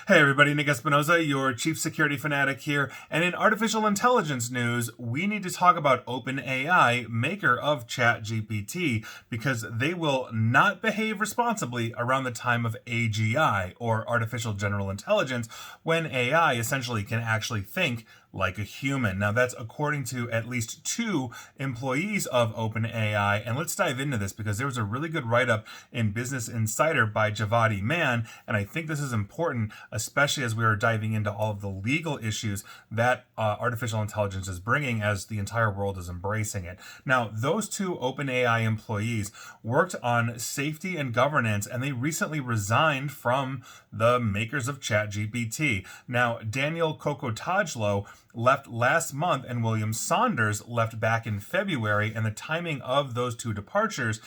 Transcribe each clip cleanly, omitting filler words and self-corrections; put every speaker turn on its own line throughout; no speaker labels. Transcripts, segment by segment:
Hey everybody, Nick Espinoza, your chief security fanatic here. And in artificial intelligence news, we need to talk about OpenAI, maker of ChatGPT, because they will not behave responsibly around the time of AGI, or artificial general intelligence, when AI essentially can actually think like a human. Now, that's according to at least two employees of OpenAI. And let's dive into this because there was a really good write up in Business Insider by Javadi Mann. And I think this is important, especially as we are diving into all of the legal issues that artificial intelligence is bringing as the entire world is embracing it. Now, those two OpenAI employees worked on safety and governance, and they recently resigned from the makers of ChatGPT. Now, Daniel Kokotajlo left last month and William Saunders left back in February, and the timing of those two departures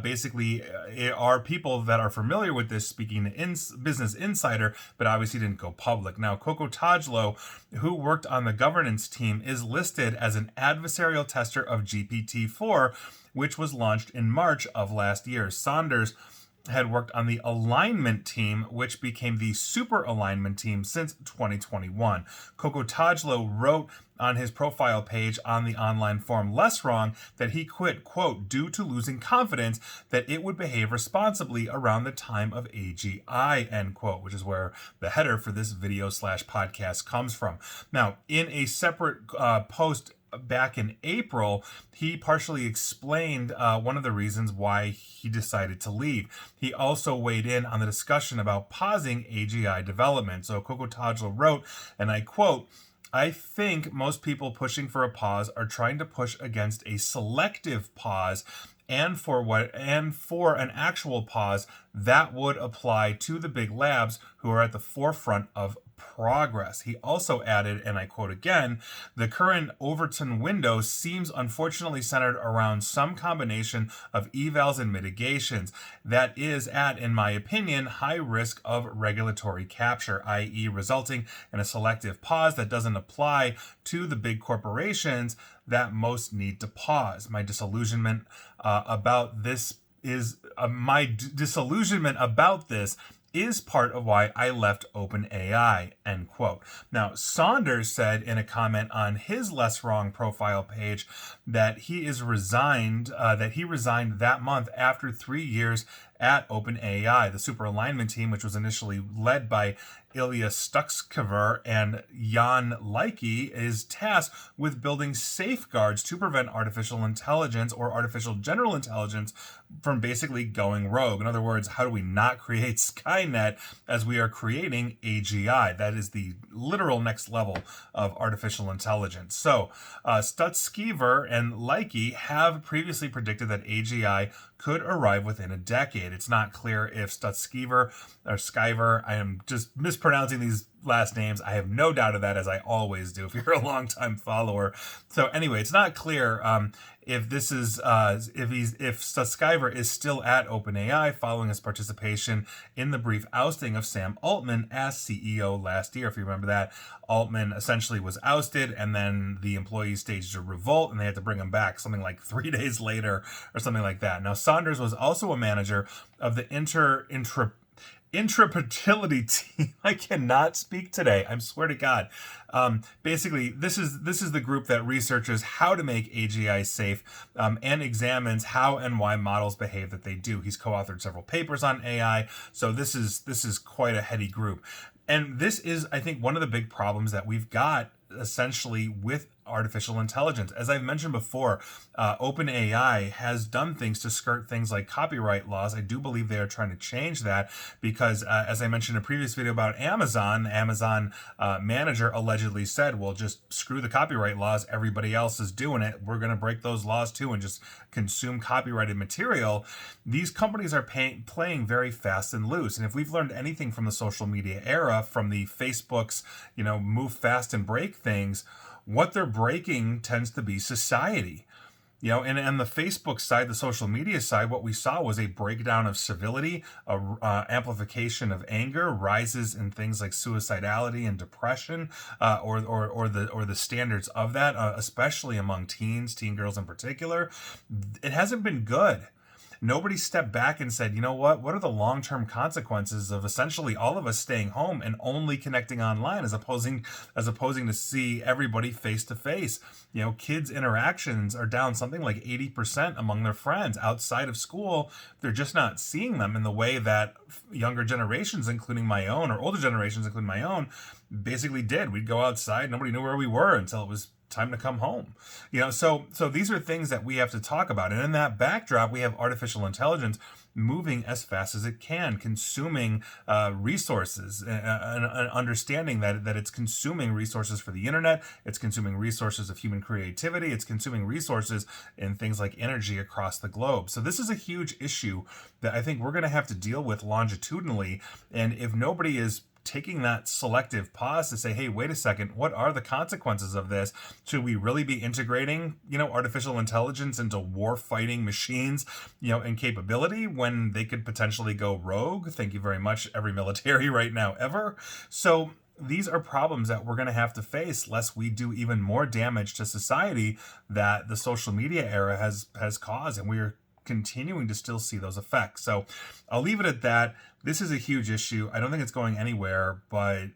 basically are people that are familiar with this speaking in Business Insider, but obviously didn't go public. Now, Kokotajlo, who worked on the governance team, is listed as an adversarial tester of GPT-4, which was launched in March of last year. Saunders had worked on the alignment team, which became the super alignment team since 2021. Kokotajlo wrote on his profile page on the online forum Less Wrong that he quit, quote, due to losing confidence that it would behave responsibly around the time of AGI, end quote, which is where the header for this video / podcast comes from. Now, in a separate post back in April, he partially explained one of the reasons why he decided to leave. He also weighed in on the discussion about pausing AGI development. So Kokotajlo wrote, and I quote, I think most people pushing for a pause are trying to push against a selective pause, and for an actual pause that would apply to the big labs who are at the forefront of progress. He also added, and I quote again, the current Overton window seems unfortunately centered around some combination of evals and mitigations that is at, in my opinion, high risk of regulatory capture, i.e. resulting in a selective pause that doesn't apply to the big corporations that most need to pause. My disillusionment about this is part of why I left OpenAI, end quote. Now, Saunders said in a comment on his Less Wrong profile page that he resigned that month after 3 years at OpenAI. The super alignment team, which was initially led by Ilya Stuxkever and Jan Leike, is tasked with building safeguards to prevent artificial intelligence or artificial general intelligence from basically going rogue. In other words, how do we not create Skynet as we are creating AGI? That is the literal next level of artificial intelligence. So, Stuxkever and Leike have previously predicted that AGI could arrive within a decade. It's not clear if Stuxkever or Skyver, I am just mispronouncing these last names. I have no doubt of that, as I always do if you're a longtime follower. So anyway, it's not clear if this is if Stuxkever is still at OpenAI following his participation in the brief ousting of Sam Altman as CEO last year. If you remember that, Altman essentially was ousted, and then the employees staged a revolt, and they had to bring him back something like 3 days later or something like that. Now, Saunders was also a manager of the intrafertility team. I cannot speak today. I swear to God. Basically, this is the group that researches how to make AGI safe and examines how and why models behave that they do. He's co-authored several papers on AI, so this is quite a heady group. And this is, I think, one of the big problems that we've got essentially with artificial intelligence. As I've mentioned before, OpenAI has done things to skirt things like copyright laws. I do believe they are trying to change that because, as I mentioned in a previous video about Amazon, the Amazon manager allegedly said, well, just screw the copyright laws. Everybody else is doing it. We're going to break those laws too and just consume copyrighted material. These companies are playing very fast and loose. And if we've learned anything from the social media era, from the Facebook's, move fast and break things, what they're breaking tends to be society. And on the Facebook side, the social media side, what we saw was a breakdown of civility, amplification of anger, rises in things like suicidality and depression, or the standards of that, especially among teen girls in particular. It hasn't been good. nobody stepped back and said, you know what are the long-term consequences of essentially all of us staying home and only connecting online as opposing to see everybody face to face. Kids' interactions are down something like 80% among their friends outside of school. They're just not seeing them in the way that younger generations, including my own, or older generations, including my own, basically did. We'd go outside, nobody knew where we were until it was time to come home. So these are things that we have to talk about. And in that backdrop, we have artificial intelligence moving as fast as it can, consuming resources, and understanding that it's consuming resources for the internet, it's consuming resources of human creativity, it's consuming resources in things like energy across the globe. So this is a huge issue that I think we're going to have to deal with longitudinally. And if nobody is taking that selective pause to say, hey, wait a second, what are the consequences of this? Should we really be integrating, artificial intelligence into war fighting machines, and capability when they could potentially go rogue? Thank you very much, every military right now ever. So these are problems that we're going to have to face lest we do even more damage to society that the social media era has caused, and we're continuing to still see those effects. So I'll leave it at that. This is a huge issue. I don't think it's going anywhere, but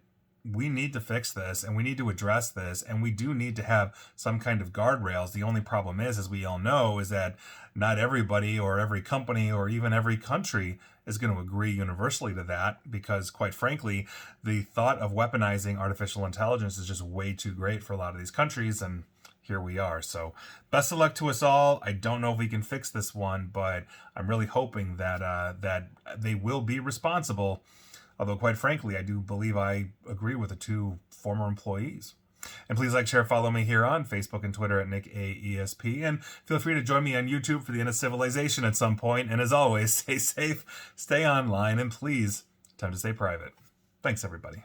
we need to fix this and we need to address this, and we do need to have some kind of guardrails. The only problem is, as we all know, is that not everybody or every company or even every country is going to agree universally to that, because quite frankly, the thought of weaponizing artificial intelligence is just way too great for a lot of these countries, and here we are. So best of luck to us all. I don't know if we can fix this one, but I'm really hoping that they will be responsible. Although, quite frankly, I do believe I agree with the two former employees. And please like, share, follow me here on Facebook and Twitter at NickAESP. And feel free to join me on YouTube for the end of civilization at some point. And as always, stay safe, stay online, and please, time to stay private. Thanks, everybody.